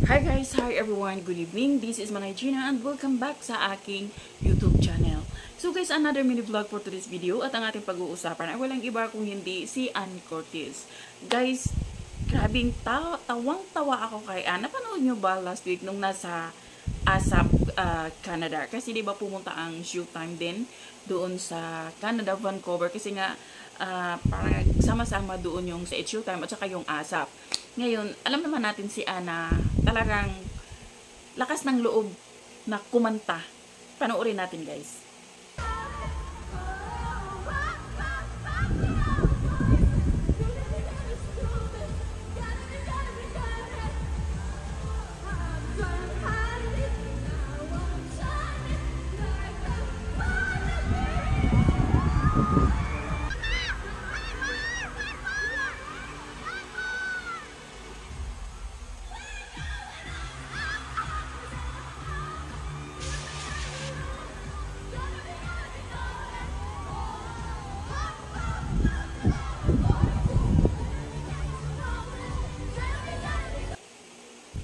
Hi guys! Hi everyone! Good evening! This is Manay Gina and welcome back sa aking YouTube channel. So guys, another mini vlog for today's video at ang ating pag-uusapan ay walang iba kung hindi si Ann Curtis. Guys, grabing tawang-tawa ako kay Ann. Napanood nyo ba last week nung nasa ASAP, Canada? Kasi diba pumunta ang showtime din doon sa Canada, Vancouver. Kasi nga parang sama-sama doon yung sa showtime at saka yung ASAP. Ngayon, alam naman natin si Ana, talagang lakas ng loob na kumanta. Panoorin natin, guys.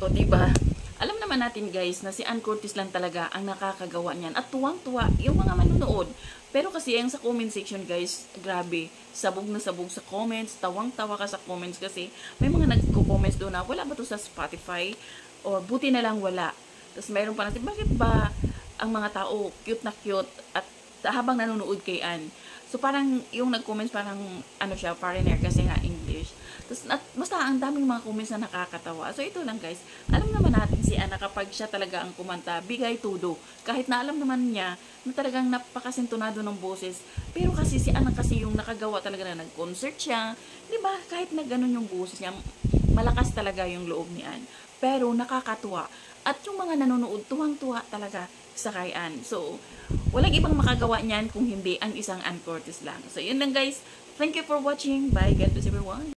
O, diba? Alam naman natin guys na si Ann Curtis lang talaga ang nakakagawa niyan. At tuwang-tuwa yung mga manunood. Pero kasi yung sa comment section guys, grabe. Sabog na sabog sa comments. Tawang-tawa ka sa comments kasi may mga nagko-comments doon na wala ba to sa Spotify? Or buti na lang wala. Tapos mayroon pa natin, bakit ba ang mga tao cute na cute at habang nanonood kay Ann? So parang yung nag-comments parang ano siya, foreigner kasi nga English. Tapos basta ang daming mga comments na nakakatawa. So ito lang guys, alam naman natin si Ana kapag siya talaga ang kumanta, bigay todo. Kahit na alam naman niya na talagang napakasintonado ng boses. Pero kasi si Ana kasi yung nakagawa talaga na nag-concert siya. 'Di ba? Kahit na ganun yung boses niya, malakas talaga yung loob ni Ann. Pero nakakatuwa. At yung mga nanonood, tuwang-tuwa talaga sa kay Ann. So, walang ibang makagawa niyan kung hindi ang isang Ann Curtis lang. So, yun lang guys. Thank you for watching. Bye. God bless everyone.